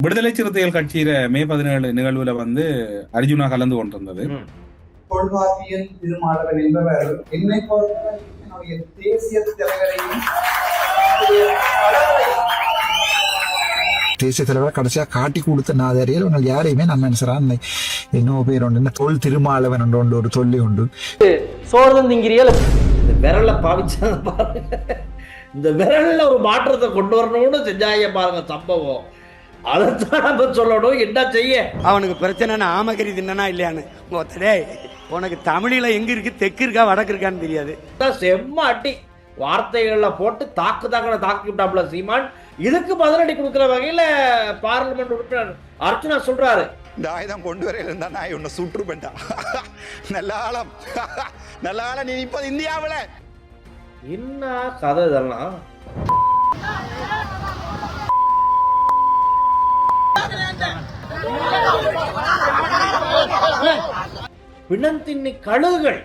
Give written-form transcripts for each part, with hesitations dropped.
விடுதலை சிறுத்தைகள் கட்சியில மே 17 நிகழ்வுல வந்து அர்ஜுனா கலந்து கொண்டிருந்தது. தொல்காப்பியன் திருமாவளவன் என்பவர் என்னை பொறுத்தவரை என்னுடைய தேசிய தலைவரையும் தேசிய தலைவரை கடைசியா காட்டி கொடுத்த நாதாரியர் உங்கள் யாரையுமே நான் மனுஷரான் இன்னும் பேர் உண்டு தொல் திருமாவளவன் உண்டு ஒரு தொல்லி உண்டு சோழன் திங்கிரியல் இந்த விரலை பாவிச்சாங்க பாருங்க. இந்த விரல்ல ஒரு மாற்றத்தை கொண்டு வரணும்னு செஞ்சாங்க பாருங்க சம்பவம். அதைத்தான் நம்ம சொல்லணும். என்ன செய்ய அவனுக்கு பிரச்சனை ஆமகரி தின்னா இல்லையான்னு ஒத்தடே உனக்கு தமிழில எங்க இருக்கு தெற்கு இருக்கா வடக்கு இருக்கான்னு தெரியாது. செம்ம அட்டி வார்த்தைகள்ல போட்டு தாக்கி விட்டாப்ல சீமான். இதுக்கு பதிலடி கொடுக்கிற வகையில பார்லிமெண்ட் உறுப்பினர் அர்ச்சனா சொல்றாரு, இந்த ஆயுதம் கொண்டு வரையில இருந்தா நான் உன்னை சுற்றுப்பேன்டா. நல்ல ஆள நீ இப்ப இந்தியாவில என்ன கதை இதெல்லாம். பிணத்தின்னி கழுகுகள்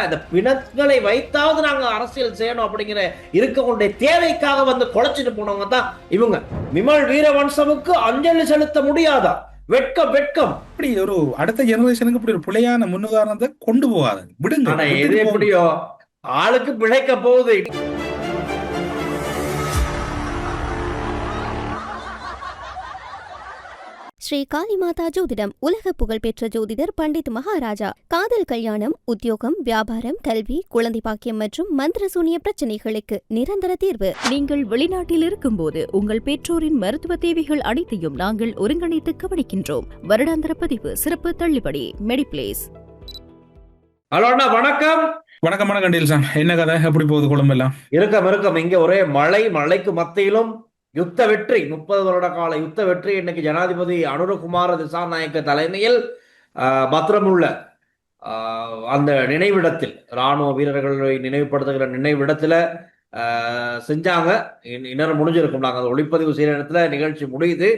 இந்த பிணங்களை வைத்தாவது நாங்க அரசியல் செய்யணும் அப்படிங்கிற இருக்கக்கூடிய தேவைக்காக வந்து கொலைச்சிட்டு போனவங்க தான் இவங்க. விமல் வீரவன்சமுக்கு அஞ்சலி செலுத்த முடியாதா? வெட்கம் வெட்கம். இப்படி ஒரு அடுத்த ஜெனரேஷனுக்கு இப்படி ஒரு பிழையான முன்னுதாரணத்தை கொண்டு போகாது விடுங்க. ஆனா எது எப்படியோ ஆளுக்கு பிழைக்க போகுது. ஸ்ரீ காளிமாதா ஜோதிடம் உலக புகழ்பெற்ற ஜோதிடர் பண்டித் மகாராஜா. காதல், கல்யாணம், உத்தியோகம், வியாபாரம், கல்வி, குழந்தை பாக்கியம் மற்றும் மந்திர சூனிய பிரச்சனைகளுக்கு நிரந்தர தீர்வு. நீங்கள் வெளிநாட்டில் இருக்கும்போது உங்கள் பெற்றோரின் மருத்துவ தேவைகள் அனைத்தையும் நாங்கள் ஒருங்கிணைத்து கவனிக்கின்றோம். வருடாந்திர பதிவு, சிறப்பு தள்ளுபடி. மெடிப்ளேஸ். ஹலோ அண்ணா, வணக்கம். வணக்கம் வணக்கம் டீல் சார். என்ன கதை, எப்படி போகுது குடும்பம்? இருக்கம். இங்க ஒரே மழைக்கு மத்தியிலும் யுத்த வெற்றி, 30 வருட கால யுத்த வெற்றி. இன்னைக்கு ஜனாதிபதி அனுரகுமார திசாநாயக்க தலைமையில் பத்திரமுள்ள அந்த நினைவிடத்தில், இராணுவ வீரர்களை நினைவுபடுத்துகிற நினைவிடத்துல செஞ்சாங்க. இன்னும் முடிஞ்சிருக்கும். நாங்கள் ஒளிப்பதிவு செய்யற இடத்துல நிகழ்ச்சி முடியுது.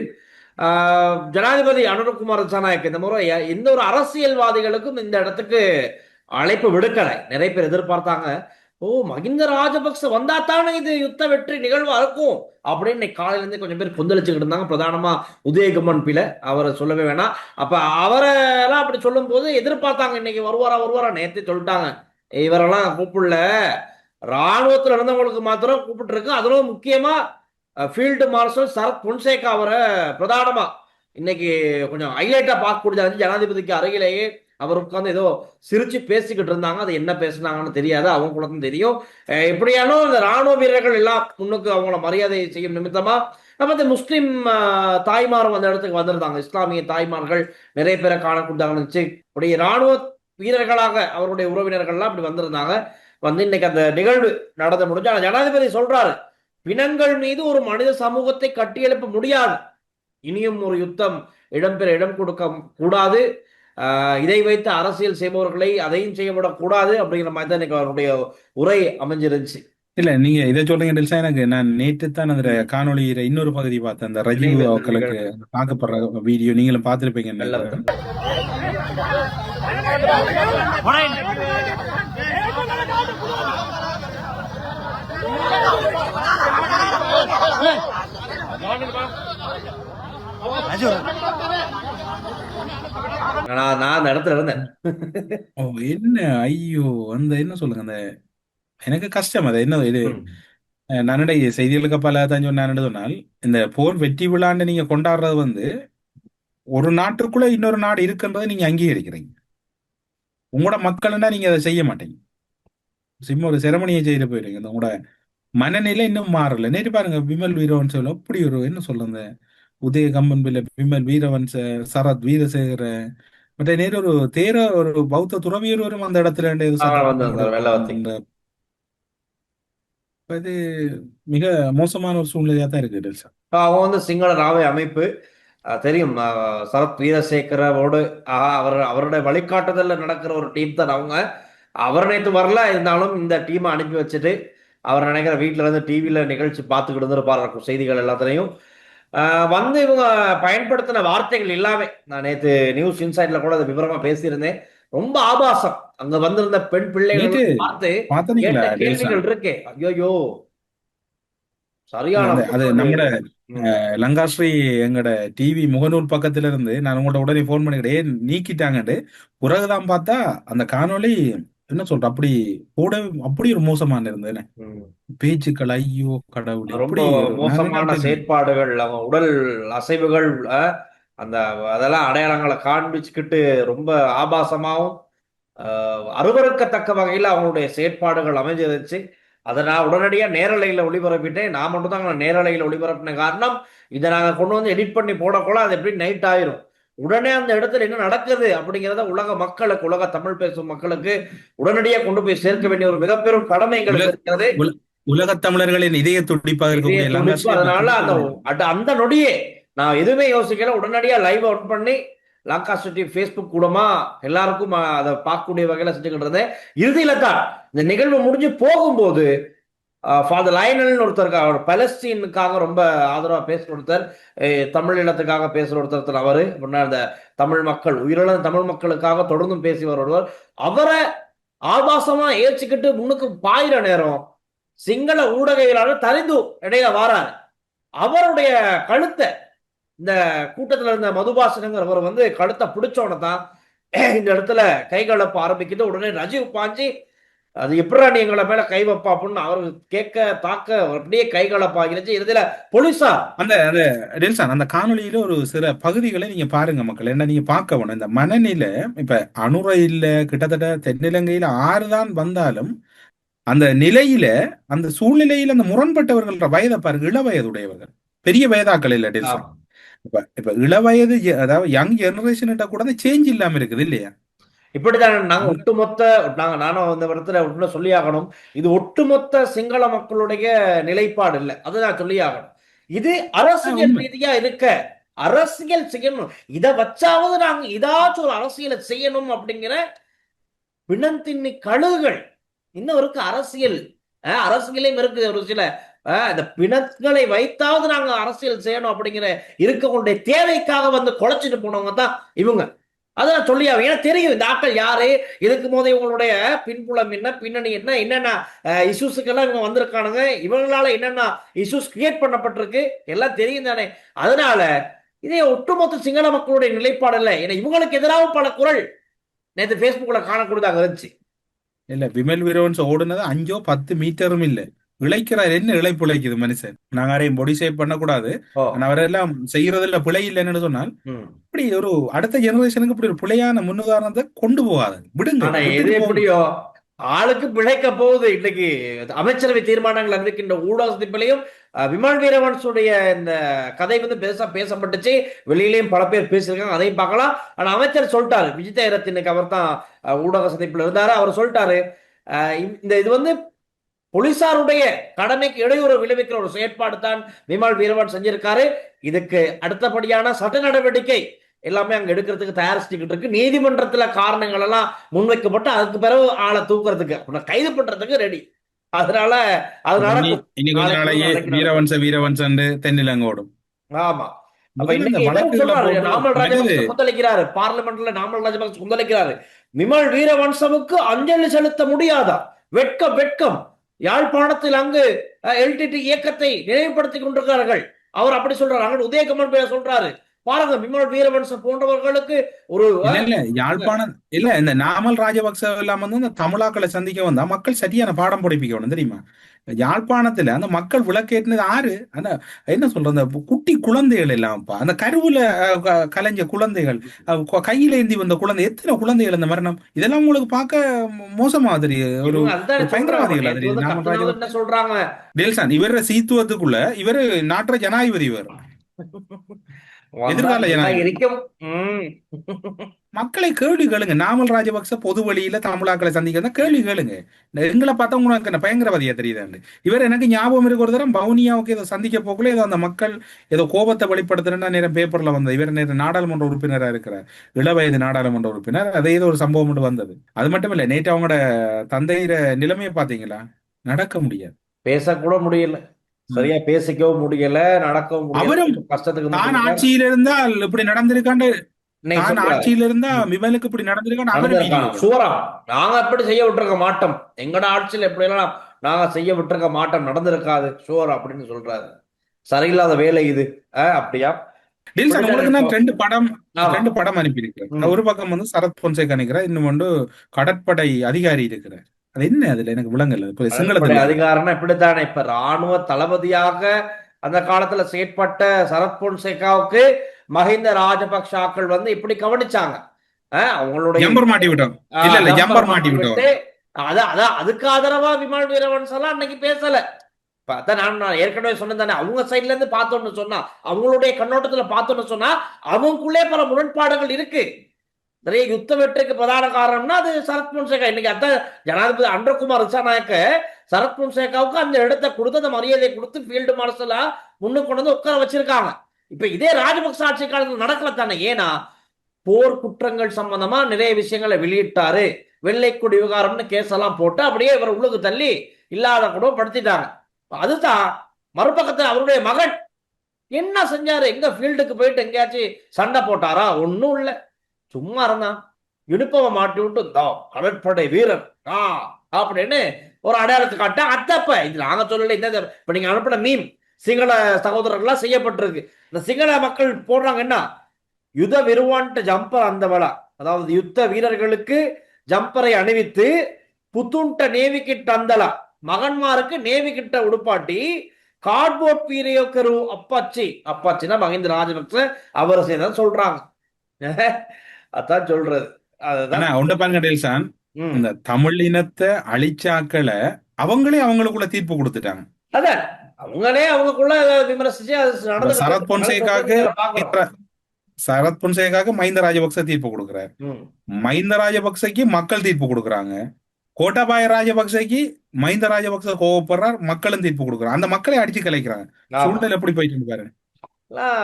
ஜனாதிபதி அனுரகுமார திசாநாயக்க இந்த முறை எந்த ஒரு அரசியல்வாதிகளுக்கும் இந்த இடத்துக்கு அழைப்பு விடுக்கலை. நிறைய பேர் எதிர்பார்த்தாங்க, மகிந்த ராஜபக்ச வந்தா தானே இது யுத்த வெற்றி நிகழ்வா இருக்கும் அப்படின்னு காலையில இருந்தே கொஞ்சம் பேர் கொந்தளிச்சுக்கிட்டு இருந்தாங்க. பிரதானமா உதயகுமன் பிள்ளை, அவரை சொல்லவே வேணாம். அப்ப அவரெல்லாம் அப்படி சொல்லும் போது எதிர்பார்த்தாங்க இன்னைக்கு வருவாரா. நேற்று சொல்லிட்டாங்க, இவரெல்லாம் கூப்பிடல, இராணுவத்துல இருந்தவங்களுக்கு மாத்திரம் கூப்பிட்டு இருக்கு. அதுவும் முக்கியமா ஃபீல்டு மார்ஷல் சரத் பொன்சேகா அவரை பிரதானமா இன்னைக்கு கொஞ்சம் ஹைலைட்டா பார்க்க முடியாது. ஜனாதிபதிக்கு அருகிலேயே அவர் உட்கார்ந்து ஏதோ சிரிச்சு பேசிக்கிட்டு இருந்தாங்க. அது என்ன பேசினாங்கன்னு தெரியாது, அவங்க கூட தான் தெரியும். எப்படியானோ இந்த ராணுவ வீரர்கள் எல்லாம் முன்னுக்கு அவங்கள மரியாதை செய்யும் நிமித்தமா நம்ம இந்த முஸ்லிம் தாய்மாரும் அந்த இடத்துக்கு வந்திருந்தாங்க. இஸ்லாமிய தாய்மார்கள் நிறைய பேரை காணக்கூடாதுன்னு இப்படி ராணுவ வீரர்களாக அவருடைய உறவினர்கள்லாம் அப்படி வந்திருந்தாங்க. வந்து இன்னைக்கு அந்த நிகழ்வு நடந்து முடிஞ்சு ஜனாதிபதி சொல்றாரு, பிணங்கள் மீது ஒரு மனித சமூகத்தை கட்டியெழுப்ப முடியாது, இனியும் ஒரு யுத்தம் இடம் கொடுக்க கூடாது, இதை வைத்து அரசியல் செய்பவர்களை அதையும் செய்யப்படக்கூடாது அப்படிங்கிற மாதிரி தான் இன்னைக்கு அவருடைய உரை அமைஞ்சிருந்துச்சு. இல்ல, நீங்க இதை சொல்றீங்க. எனக்கு நான் நேற்று தான் அந்த காணொலியில இன்னொரு பகுதி பார்த்தேன். அந்த ரஜினி அவர்களுக்கு பார்க்கப்படுற வீடியோ நீங்களும் பார்த்திருப்பீங்க. நான் அந்த இடத்துல இருந்தேன். என்ன ஐயோ, அந்த என்ன சொல்லுங்க, அந்த எனக்கு கஷ்டம். அது என்ன இது, நானுடைய செய்திகளுக்கு பல தான் சொன்னால், இந்த போர் வெற்றி விழான்னு நீங்க கொண்டாடுறது வந்து ஒரு நாட்டுக்குள்ள இன்னொரு நாடு இருக்குன்றதை நீங்க அங்கீகரிக்கிறீங்க. உங்களோட மக்கள்னா நீங்க அதை செய்ய மாட்டீங்க. ஒரு செரமனியை செய்து போயிருங்க. உங்களோட மனநிலை இன்னும் மாறல. நேற்று பாருங்க, விமல் வீரவன்ச அப்படி ஒரு என்ன சொல்லுங்க, உதய கம்பன் பிள்ளை, விமல் வீரவன்ச, சரத் வீரசேகர, மற்ற நேரம் ஒரு பௌத்த துறவியர் வரும் அந்த இடத்துல. இது மிக மோசமான ஒரு சூழ்நிலையா தான் இருக்கு. அவன் வந்து சிங்கள ராவை அமைப்பு தெரியும். சரத் வீரசேகரோடு அவருடைய வழிகாட்டுதல்ல நடக்கிற ஒரு டீம் தான் அவங்க. அவர் நேற்று வரல, இருந்தாலும் இந்த டீமை அனுப்பி வச்சுட்டு அவர் நினைக்கிற வீட்டுல இருந்து டிவியில நிகழ்ச்சி பார்த்துக்கிட்டு இருந்திருப்பாரு. செய்திகள் எல்லாத்திலையும் வந்து இவங்க பயன்படுத்தின வார்த்தைகள் எல்லாமே நான் நேற்று நியூஸ் இன்சைட்ல கூட அதை விவரமா பேசியிருந்தேன். ரொம்ப ஆபாசம். அங்க வந்திருந்த பெண் பிள்ளைகள் பார்த்து கேள்விகள் இருக்கே, ஐயோ சரியான அது நம்மட ம். லங்காஸ்ரீ எங்கட டிவி முகநூல் பக்கத்துல இருந்து நான் உங்கள்ட்ட உடனே ஃபோன் பண்ணிக்கிட்டே நீக்கிட்டாங்கட்டு. பிறகுதான் பார்த்தா அந்த காணொளி என்ன சொல்ற அப்படி கூட அப்படி ஒரு மோசமான இருந்தது. ம். பேச்சுக்கள் ஐயோ கடவுளே! ரொம்ப இப்படி ஒரு நான் மோசமான நினைப்பேன் செயற்பாடுகள், அவங்க உடல் அசைவுகள், அந்த அதெல்லாம் அடையாளங்களை காண்பிச்சுக்கிட்டு ரொம்ப ஆபாசமாவும் அருவருக்கத்தக்க வகையில் அவங்களுடைய செயற்பாடுகள் அமைஞ்சிருச்சு. அதை நான் உடனடியா நேரலையில ஒளிபரப்பிட்டேன். நான் மட்டும் தான் நேரலையில ஒளிபரப்பின காரணம், இதை நாங்க கொண்டு வந்து எடிட் பண்ணி போடக்கூட அது எப்படி நைட் ஆயிரும். உடனே அந்த இடத்துல என்ன நடக்குது அப்படிங்கிறத உலக மக்களுக்கு, உலக தமிழ் பேசும் மக்களுக்கு உடனடியாக கொண்டு போய் சேர்க்க வேண்டிய ஒரு மிகப்பெரும் கடமை எங்களுக்கு இருக்கிறது. உலகத் தமிழர்களின் இதய துடிப்பாக இதய இருக்கக்கூடிய துடிப்பு. லங்காஸ்ரீ அதனால அந்த நொடியே நான் எதுவுமே யோசிக்கல, உடனடியா லைவ் அவுட் பண்ணி லாங்காஸ்டர் டிவி ஃபேஸ்புக் கூடமா எல்லாருக்கும் அதை பார்க்கக்கூடிய வகையில செஞ்சுக்கிட்டு இருந்தேன். இறுதியில தான் இந்த நிகழ்வு முடிஞ்சு போகும்போது ஃபாதர் லயனல் ஒருத்தர், அவர் பலஸ்தீனுக்காக ரொம்ப ஆதரவா பேசுற ஒருத்தர், தமிழ் இனத்துக்காக பேசுற ஒருத்தர், அவரு அந்த தமிழ் மக்கள், உயிரிழந்த தமிழ் மக்களுக்காக தொடர்ந்தும் பேசி வருவார். அவரை ஆபாசமா ஏச்சுக்கிட்டு முன்னுக்கு பாயிர நேரம் சிங்கள ஊடகவியலாளர் தரிந்து இடையில வாராரு. அவருடைய கழுத்தை இந்த கூட்டத்துல இருந்த மதுபாசனங்கிறவர் வந்து கழுத்தை பிடிச்சோன்னு தான் இந்த இடத்துல கைகலப்ப ஆரம்பிக்குது. உடனே ரஜீவ் பாஞ்சி அது எப்படா நீ எங்களை மேல கை வைப்பா அப்படின்னு அவரு கேட்க தாக்க அப்படியே கைகலப்பாகிருச்சு. இறுதியில போலீஸார் அந்த காணொலியில ஒரு சில பகுதிகளை நீங்க பாருங்க மக்கள், என்ன நீங்க பார்க்க வேணும். இந்த மனநிலை இப்ப அனுரையில கிட்டத்தட்ட தென்னிலங்கையில 6 தான் வந்தாலும் அந்த நிலையில, அந்த சூழ்நிலையில அந்த முரண்பட்டவர்கள வயதை பாருங்க. இளவயதுடையவர்கள், பெரிய வயதாக்கள் இல்ல டெல்சன். இப்ப இளவயது, அதாவது யங் ஜெனரேஷன் கூட அந்த சேஞ்ச் இல்லாம இருக்குது இல்லையா? இப்படிதான் நாங்க நானும் அந்த இடத்துல உள்ள சொல்லி ஆகணும், இது ஒட்டுமொத்த சிங்கள மக்களுடைய நிலைப்பாடு இல்லை, அதுதான் சொல்லி ஆகணும். இது அரசியல் ரீதியா இருக்க அரசியல் செய்யணும், இதை வச்சாவது நாங்க ஏதாச்சும் ஒரு அரசியலை செய்யணும் அப்படிங்கிற பிணந்தின்னி கழுகுகள் இன்னும் இருக்கு. அரசியலையும் இருக்கு ஒரு சில இந்த பிணங்களை வைத்தாவது நாங்க அரசியல் செய்யணும் அப்படிங்கிற இருக்கக்கூடிய தேவைக்காக வந்து குலைச்சிட்டு போனவங்க தான் இவங்க. அதை நான் சொல்லியாகும். ஏன்னா தெரியும் இந்த ஆட்கள் யாரு, இதுக்கு போதே இவங்களுடைய பின்புலம் என்ன, பின்னணி என்ன, என்னென்ன இஷ்யூஸுக்கெல்லாம் இவங்க வந்திருக்கானுங்க, இவங்களால என்னென்ன இஷ்யூஸ் கிரியேட் பண்ணப்பட்டிருக்கு எல்லாம் தெரியும் தானே. அதனால இதே ஒட்டுமொத்த சிங்கள மக்களுடைய நிலைப்பாடு இல்லை. ஏன்னா இவங்களுக்கு எதிராக பல குரல் நேற்று பேஸ்புக்ல காணக்கூடியதாக இருந்துச்சு. இல்ல விமல் வீரவன்ஸ் ஓடுனது 5-10 மீட்டரும் இல்ல. இழைக்கிறார், என்ன இழைப்பு இழைக்குது மனுஷன். நாங்க யாரையும் பொடி ஷேப் பண்ணக்கூடாது, அவரெல்லாம் செய்யறதுல பிழை இல்லைன்னு சொன்னால் இப்படி ஒரு அடுத்த ஜெனரேஷனுக்கு இப்படி ஒரு பிழையான முன்னுதாரணத்தை கொண்டு போகாது, விடுங்க. எது எப்படியோ ஆளுக்கு பிழைக்க போகுது. இன்னைக்கு அமைச்சரவை தீர்மானங்கள் அறிவிக்கின்ற ஊடகத்திலையும் விமல் வீரவன்ஸுடைய இந்த கதை வந்து பெருசா பேசப்பட்டுச்சு, வெளியிலையும் பல பேர் பேசியிருக்காங்க, அதையும் பார்க்கலாம். ஆனா அமைச்சர் சொல்லிட்டாரு, விஜிதரத்தினுக்கு அவர் தான் ஊடக சந்திப்பில் இருந்தாரு, அவர் சொல்லிட்டாரு இந்த இது வந்து போலீசாருடைய கடமைக்கு இடையூறு விளைவிக்கிற ஒரு செயற்பாடு தான் விமல் வீரவன் செஞ்சிருக்காரு. இதுக்கு அடுத்தபடியான சட்ட நடவடிக்கை எல்லாமே அங்க எடுக்கிறதுக்கு தயாரிச்சுக்கிட்டு இருக்கு. நீதிமன்றத்துல காரணங்கள் எல்லாம் முன்வைக்கப்பட்டு அதுக்கு பிறகு ஆளை தூக்குறதுக்கு கைது பண்றதுக்கு ரெடி. அதனால வீரவன்சன் தென்னிலங்கோடும். ஆமா, அப்ப இன்னைக்கு நாமல் ராஜபக்ச கொந்தளிக்கிறாரு, பார்லிமெண்ட்ல நாமல் ராஜபக்ச கொந்தளிக்கிறாரு. விமல் வீரவன்சவுக்கு அஞ்சலி செலுத்த முடியாதா? வெட்கம் வெட்கம். யாழ்ப்பாணத்தில் அங்கு எல்டிடி இயக்கத்தை நினைவுபடுத்திக் கொண்டிருக்கிறார்கள். அவர் அப்படி சொல்றாரு. அங்க உதயகமன் பேர் சொல்றாரு. பாருங்க, விமல் வீரவன்சன் போன்றவர்களுக்கு ஒரு யாழ்ப்பாணம் இல்ல, இந்த நாமல் ராஜபக்ச எல்லாம் வந்து இந்த தமிழாக்களை சந்திக்க வந்தா மக்கள் சரியான பாடம் படிப்பிக்கணும் தெரியுமா? யாழ்ப்பாணத்துல அந்த மக்கள் விளக்கேற்றினது ஆறு, அந்த என்ன சொல்ற அந்த குட்டி குழந்தைகள் எல்லாம்ப்பா, அந்த கருவுல கலைஞ்ச குழந்தைகள், கையில ஏந்தி வந்த குழந்தை, எத்தனை குழந்தைகள் இந்த மரணம், இதெல்லாம் உங்களுக்கு பார்க்க மோசமா தெரியுது. ஒரு பயங்கரவாதிகள் என்ன சொல்றாங்க டெல்சன். இவர சீத்துவத்துக்குள்ள இவரு நாட்டுற ஜனாதிபதி, இவர் எதிர்கால ஜனாதிபதி. மக்களை கேள்வி கேளுங்க. நாமல் ராஜபக்ச பொது வழியில தமிழாக்களை சந்திக்க கேள்வி கேளுங்க. எங்களை பார்த்தா உங்களுக்கு என்ன பயங்கரவாதியா தெரியுதாண்டு. இவர் எனக்கு ஞாபகம் இருக்கு, ஒரு தரம் பவுனியாவுக்கு ஏதோ சந்திக்க போக்குள்ள ஏதோ அந்த மக்கள் ஏதோ கோபத்தை வெளிப்படுத்துறேன்னா நேரம் பேப்பர்ல வந்தது. இவர் நேரம் நாடாளுமன்ற உறுப்பினராக இருக்கிறார், இளவயது நாடாளுமன்ற உறுப்பினர். அதே ஏதோ ஒரு சம்பவம் மட்டும் வந்தது. அது மட்டும் இல்ல, நேற்று அவங்களோட தந்தையிற நிலைமையை பாத்தீங்களா? நடக்க முடியாது, பேசக்கூட முடியல, சரியா பேசிக்கவும் முடியல, நடக்கவும் முடியல. அவரும் கஷ்டத்துக்கு தான் ஆட்சியில இருந்தால் இப்படி நடந்திருக்காண்டு, ஆட்சியில இருந்தா விமலுக்கு இப்படி நடந்திருக்கான்னு அவரும் சூரா நாங்க எப்படி செய்ய விட்டுருக்க மாட்டோம். எங்கட ஆட்சியில் எப்படி எல்லாம் நாங்க செய்ய விட்டுருக்க மாட்டோம், நடந்திருக்காது ஷோர் அப்படின்னு சொல்றாரு. சரியில்லாத வேலை இது. அப்படியா? டில்சன் உங்களுக்கு நான் ஆமா. ரெண்டு படம் அனுப்பியிருக்கிறேன். ஒரு பக்கம் வந்து சரத் பொன்சேகா நிற்கிறார், இன்னும் ஒன்று கடற்படை அதிகாரி இருக்கிறார். அது என்ன அதுல எனக்கு விளங்கல. கடற்படை சிங்களத்துல அதிகாரம்னா இப்படித்தானே, இப்ப ராணுவ தளபதியாக அந்த காலத்துல செயற்பட்ட சரத் பொன்சேகாவுக்கு மஹிந்த ராஜபக்ஷாக்கள் வந்து இப்படி கவனிச்சாங்க. அவங்களுடைய ஜம்பர் மாட்டி விட்டோம். இல்ல இல்ல ஜம்பர் மாட்டி விட்டோம். அதுக்கு ஆதரவா விமல் வீரவன்ஸ் எல்லாம் அன்னைக்கு பேசல. அதான் நான் ஏற்கனவே சொன்னேன் தானே, அவங்க சைட்ல இருந்து பார்த்தோம்னு சொன்னா, அவங்களுடைய கண்ணோட்டத்துல பார்த்தோம்னு சொன்னா அவங்களுக்குள்ளே பல முரண்பாடுகள் இருக்கு. நிறைய யுத்த வெற்றிக்கு பிரதான காரணம்னா அது சரத் பொன்சேகா. இன்னைக்கு அதான் ஜனாதிபதி அனுரகுமார் திசாநாயக்க சரத் பொன்சேகாவுக்கு அந்த இடத்தை கொடுத்து, அந்த மரியாதையை கொடுத்து ஃபீல்டு மார்ஷலா முன்னுக்கு கொண்டு வந்து உட்கார வச்சிருக்காங்க. இப்ப இதே ராஜபக்ச ஆட்சி காலத்தில் நடக்கல தானே. ஏன்னா போர் குற்றங்கள் சம்பந்தமா நிறைய விஷயங்களை வெளியிட்டாரு, வெள்ளைக்குடி விவகாரம்னு கேஸ் எல்லாம் போட்டு அப்படியே இவர் உள்ளுக்கு தள்ளி இல்லாத கூட படுத்திட்டாங்க. அதுதான் மறுபக்கத்தில் அவருடைய மகன் என்ன செஞ்சாரு? எங்க ஃபீல்டுக்கு போயிட்டு எங்கேயாச்சும் சண்டை போட்டாரா? ஒன்னும் இல்லை, சும்மா இருந்தான். யூனிஃபார்மை மாட்டி விட்டு கடற்படை வீரர் அப்படின்னு ஒரு அடையாளத்தை காட்ட அத்தப்ப இது நாங்க சொல்லல. இந்த இப்ப நீங்க அனுப்பின மீம் சிங்கள சகோதரர்களா செய்யப்பட்டிருக்கு. இந்த சிங்கள மக்கள் போடுறாங்க என்ன, யுத விருவான்ட்டு ஜம்பர் அந்த வேளா, அதாவது யுத்த வீரர்களுக்கு ஜம்பரை அணிவித்து புத்துண்ட நேவி கிட்ட அந்தலா மகன்மாருக்கு நேவி கிட்ட உடுப்பாட்டி கார்ட்போர்ட் பீரியக்கரு அப்பாச்சினா மஹிந்த ராஜபக்ச அவர் செய்தான் சொல்றாங்க. அதான் சொல்றது. அதுதான் இந்த தமிழ் இனத்தை அழிச்சாக்களை அவங்களே அவங்களுக்குள்ள தீர்ப்பு கொடுத்துட்டாங்க. அதான் அவங்களே அவங்களுக்குள்ள விமர்சிச்சு சரத் பொன்சேகாக்கு மஹிந்த ராஜபக்ச தீர்ப்பு கொடுக்கிறார், மஹிந்த ராஜபக்சக்கு மக்கள் தீர்ப்பு கொடுக்குறாங்க, கோட்டாபாய ராஜபக்சக்கு மஹிந்த ராஜபக்ச கோவப்படுறார், மக்களும் தீர்ப்பு கொடுக்குறாங்க. அந்த மக்களை அடிச்சு கலைக்கிறாங்க. சூழ்நிலை எப்படி போயிட்டு பாரு.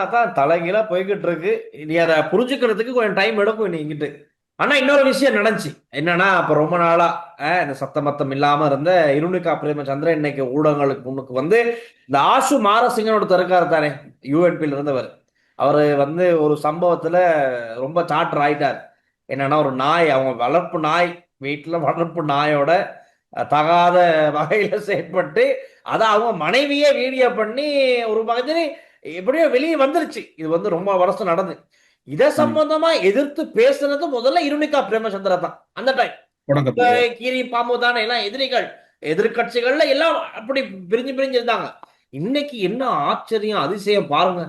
அதான் தலைகீழா போய்கிட்டு இருக்கு. நீ அதை புரிஞ்சுக்கிறதுக்கு கொஞ்சம் டைம் எடுக்கும் நீங்கிட்டு. ஆனா இன்னொரு விஷயம் நடந்துச்சு என்னன்னா, இப்ப ரொம்ப நாளா இந்த சத்தமத்தம் இல்லாம இருந்த இருணிகா பிரேமச்சந்திரன் இன்னைக்கு ஊடகங்களுக்கு முன்னுக்கு வந்து இந்த ஆசு மாரசிங்கனோட இருக்காரு தானே, யூஎன்பில இருந்தவர். அவரு வந்து ஒரு சம்பவத்துல ரொம்ப சாட்டர் ஆயிட்டார். என்னன்னா ஒரு நாய், அவங்க வளர்ப்பு நாய், வீட்டுல வளர்ப்பு நாயோட தகாத வகையில செயற்பட்டு அதை அவங்க மனைவியே வீடியோ பண்ணி ஒரு பகுதி எப்படியோ வெளியே வந்துருச்சு. இது வந்து ரொம்ப வருஷம் நடந்து. இதை சம்பந்தமா எதிர்த்து பேசுனது முதல்ல இருணிகா பிரேமச்சந்திரா தான். அந்த டைம் கீரி பாம்பு தானே எல்லாம் எதிரிகள், எதிர்கட்சிகள்ல எல்லாம் அப்படி பிரிஞ்சு இருந்தாங்க. இன்னைக்கு என்ன ஆச்சரியம் அதிசயம் பாருங்க,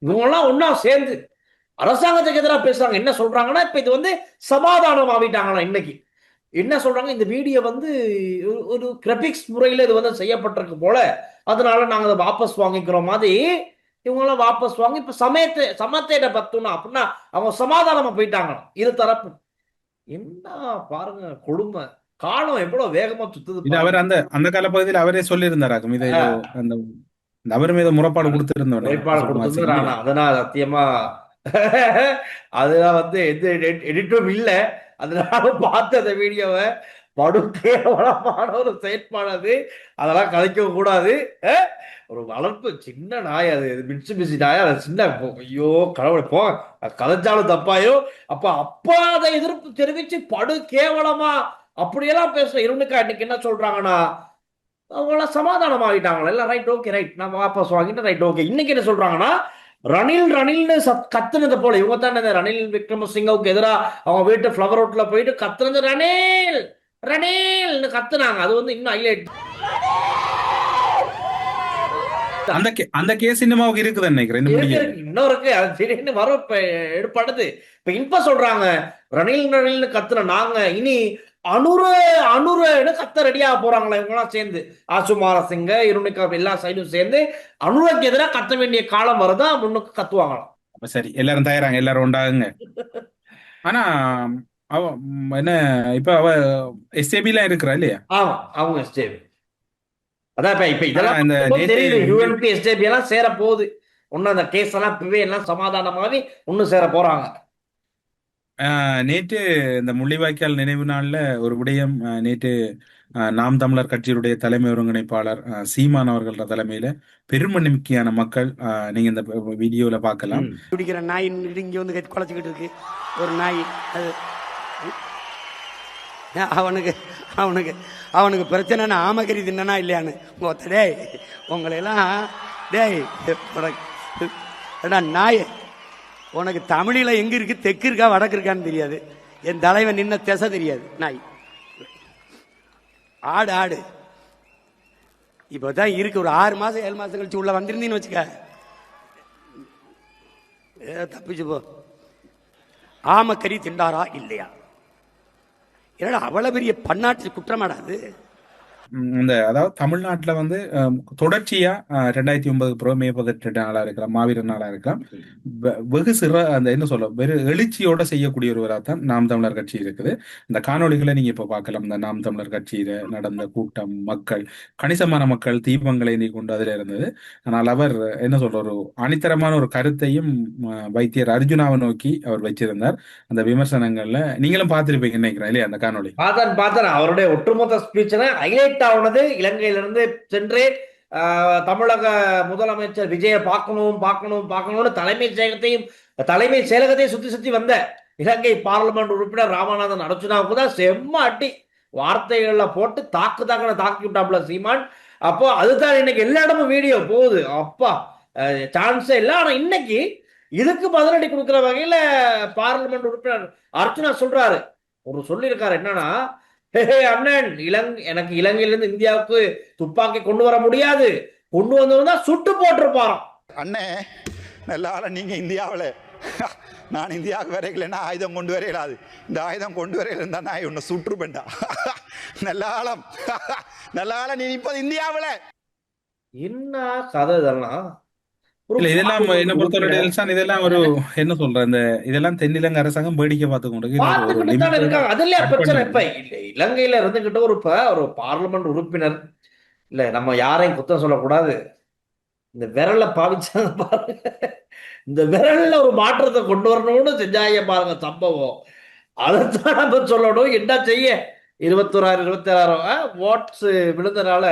இவங்க எல்லாம் ஒன்னா சேர்ந்து அரசாங்கத்துக்கு எதிராக பேசுறாங்க. என்ன சொல்றாங்கன்னா, இப்ப இது வந்து சமாதானம் ஆகிட்டாங்களா. இன்னைக்கு என்ன சொல்றாங்க, இந்த வீடியோ வந்து ஒரு கிராபிக்ஸ் முறையில இது வந்து செய்யப்பட்டிருக்கு போல, அதனால நாங்க அதை வாபஸ் வாங்கிக்கிறோம் மாதிரி இவங்களாம் வாபஸ் வாங்கி இப்ப சமத்தேட பத்துனா அப்படின்னா அவங்க சமாதானமா போயிட்டாங்க இரு தரப்பு. என்ன பாருங்க கொடுமை, காலம் எவ்வளவு வேகமா சுத்துது. அவர் அந்த கால பகுதியில் அவரே சொல்லி இருந்தாராக்கும், இதை அந்த அவர் மீது முறைப்பாடு கொடுத்திருந்தோம். அதனால சத்தியமா அதெல்லாம் வந்து எந்த எடிட்டும் இல்லை. அதனால பார்த்து அந்த வீடியோவை படுக்கேவலமான ஒரு செயற்பாடு, அதெல்லாம் கதைக்க கூடாது. ஒரு வளர்ப்பு சின்ன நாய், அது மிட்சுபிஷி நாய், அது சின்ன, ஐயோ கடவுளை போ கதைச்சாலும் தப்பாயோ. அப்பா அதை எதிர்ப்பு தெரிவிச்சு படு கேவலமா அப்படியெல்லாம் பேசுற இருணுக்கா இன்னைக்கு என்ன சொல்றாங்கன்னா, அவங்களாம் சமாதானம் ஆகிட்டாங்களா, எல்லாம் ரைட் ஓகே ரைட் நான் வாபஸ் வாங்கிட்டு ரைட் ஓகே. இன்னைக்கு என்ன சொல்றாங்கன்னா, ரணில்னு கத்துனது போல இவங்க தான் ரணில் விக்ரமசிங்கவுக்கு எதிராக அவங்க வீட்டு ஃபிளவர் ரோட்ல போயிட்டு கத்துனது ரணில்னு கத்துனாங்க. அது வந்து இன்னும் ஹைலைட். அந்த கேஸ் சினிமாவுக்கு இருக்குது நினைக்கிறேன். இன்னும் இருக்கு, அது திடீர்னு வர எடுப்படுது. இப்ப இப்ப சொல்றாங்க ரணில்னு கத்துன நாங்க இனி அனுரன்னு கத்த ரெடியா போறாங்களா இவங்கெல்லாம் சேர்ந்து, ஆசுமாரசிங்க இருணிகா எல்லா சைடும் சேர்ந்து அனுரக்கு எதிராக கத்த வேண்டிய காலம் வருதா, முன்னுக்கு கத்துவாங்களாம். சரி, எல்லாரும் தயாராங்க, எல்லாரும் உண்டாகுங்க. ஆனா அவ என்ன இப்ப அவ எஸ்ஏபி எல்லாம் இருக்கிறா இல்லையா? ஆமா, அவங்க எஸ்ஏபி. அதான் இப்ப இதெல்லாம் தெரியுது, யூஎன்பி எஸ்ஏபி எல்லாம் சேர போகுது. ஒன்னும் அந்த கேஸ் எல்லாம் இப்பவே எல்லாம் சமாதானமாகி ஒன்னும் சேர போறாங்க. நேற்று இந்த முள்ளிவாய்க்கால் நினைவு நாள்ல ஒரு விடயம், நேற்று நாம் தமிழர் கட்சியுடைய தலைமை ஒருங்கிணைப்பாளர் சீமான் அவர்கள தலைமையில பெருமன்னிக்கையான மக்கள், நீங்க இந்த வீடியோல பார்க்கலாம். குடிக்கிற நாய் இங்க வந்து குலைச்சிக்கிட்டு இருக்கு ஒரு நாய். அது அவனுக்கு அவனுக்கு அவனுக்கு பிரச்சனைனா ஆமகரி தின்னா இல்லையான்னு ஒத்த டேய் உங்களையெல்லாம் டேய் நாயே உனக்கு தமிழில் எங்கே இருக்கு தெற்கு இருக்கா வடக்கு இருக்கான்னு தெரியாது. என் தலைவன் நின்ன திசை தெரியாது. நாய் ஆடு ஆடு இப்போ தான் இருக்கு. ஒரு 6 மாதம் 7 மாதம் கழிச்சு உள்ள வந்திருந்தீன்னு வச்சுக்க, தப்பிச்சு போ. ஆமக்கறி திண்டாரா இல்லையா? ஏன்னா அவ்வளவு பெரிய பன்னாட்டு குற்றமாடாது. இந்த அதாவது தமிழ்நாட்டுல வந்து தொடர்ச்சியா 2009 பிறகு மே 18 நாளா இருக்கலாம், மாவீரர் நாளா இருக்கலாம், வெகு அந்த என்ன சொல்ல வெறும் எழுச்சியோட செய்யக்கூடிய ஒருவராக தான் நாம் தமிழர் கட்சி இருக்குது. இந்த காணொளிகளை நீங்க இப்ப பார்க்கலாம். இந்த நாம் தமிழர் கட்சியில நடந்த கூட்டம், மக்கள், கணிசமான மக்கள் தீபங்களை நீ கொண்டு அதுல இருந்தது. ஆனால் அவர் என்ன சொல்ற ஒரு அணித்தரமான ஒரு கருத்தையும் வைத்தியர் அர்ஜுனாவை நோக்கி அவர் வச்சிருந்தார். அந்த விமர்சனங்கள்ல நீங்களும் பார்த்திருப்பீங்க நினைக்கிறேன் இல்லையா? அந்த காணொளி பார்த்தேன். அவருடைய ஒட்டுமொத்த ஸ்பீச் ஹைலைட் ஆனது இலங்கையிலிருந்து சென்று தமிழக முதலமைச்சர் விஜய பார்க்கணும்னு தலைமை செயலகத்தையும் சுத்தி வந்த இலங்கை பார்லிமெண்ட் உறுப்பினர் ராமநாதன் அர்ஜுனாவுக்கு தான் செம்ம அட்டி வார்த்தைகள்ல போட்டு தாக்கி விட்டாப்ல சீமான். அப்போ அதுதான் இன்னைக்கு எல்லா இடமும் வீடியோ போகுது. அப்பா சான்ஸே இல்லை. ஆனா இன்னைக்கு இதுக்கு பதிலடி கொடுக்கிற வகையில பார்லிமெண்ட் உறுப்பினர் அர்ஜுனா சொல்றாரு, சொல்லியிருக்காரு என்னன்னா, அண்ணன் எனக்கு இலங்கையிலிருந்து இந்தியாவுக்கு துப்பாக்கி கொண்டு வர முடியாது, கொண்டு வந்தவங்க சுட்டு போட்டிருப்பாராம். அண்ணே நல்ல நீங்க இந்தியாவில் நான் இந்தியாவுக்கு வரைக்கலன்னா ஆயுதம் கொண்டு வர இயலாது. இந்த ஆயுதம் கொண்டு வர இருந்தா நான் உன்னை சுற்றுப்பேன்டா. நல்ல நீ இப்ப இந்தியாவில் என்ன கதை இதெல்லாம்? இல்ல இதெல்லாம் என்ன பொறுத்தவரை இதெல்லாம் ஒரு என்ன சொல்ற இந்த இதெல்லாம் தென்னிலங்கை அரசாங்கம் வேடிக்கை பார்த்து கொண்டு இருக்காங்க. அதுல பிரச்சனை இப்ப இலங்கையில இருந்துகிட்ட ஒரு பார்லிமெண்ட் உறுப்பினர் இல்ல, நம்ம யாரையும் குத்தம் சொல்லக்கூடாது, இந்த விரலை பாவிச்சாங்க பாருங்க, இந்த விரல்ல ஒரு மாற்றத்தை கொண்டு வரணும்னு செஞ்சாங்க பாருங்க சம்பவம். அதைத்தான் நம்ம சொல்லணும். என்ன செய்ய 21,000 ஓட்ஸ் விழுந்தனால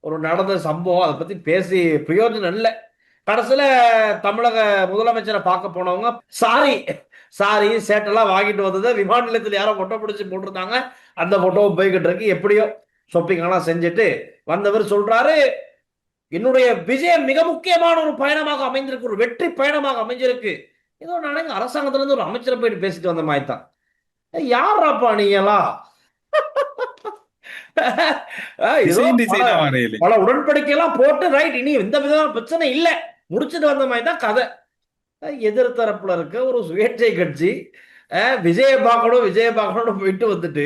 ஒரு நடந்த சம்பவம், அதை பத்தி பேசி பிரயோஜனம் இல்லை. கடைசியில தமிழக முதலமைச்சரை பார்க்க போனவங்க சாரி சேட்டெல்லாம் வாங்கிட்டு வந்தது விமான நிலையத்தில் யாரோ மொட்டை பிடிச்சி போட்டிருந்தாங்க. அந்த மொட்டோவை போய்கிட்டு இருக்கு. எப்படியோ ஷாப்பிங் எல்லாம் செஞ்சுட்டு வந்தவர் சொல்றாரு, என்னுடைய விஜயம் மிக முக்கியமான ஒரு பயணமாக அமைந்திருக்கு, ஒரு வெற்றி பயணமாக அமைஞ்சிருக்கு. ஏதோ நானே அரசாங்கத்துல இருந்து ஒரு அமைச்சரை போயிட்டு பேசிட்டு வந்த மாதிரி தான். யாராப்பா நீங்களாம்? பல உடன்படிக்கை எல்லாம் போட்டு ரைட், இனி எந்த விதமான பிரச்சனை இல்லை, முடிச்சுட்டு வந்த மாதிரி தான் கதை. எதிர்த்தரப்புல இருக்க ஒரு சுயேட்சை கட்சி விஜய பார்க்கணும் போயிட்டு வந்துட்டு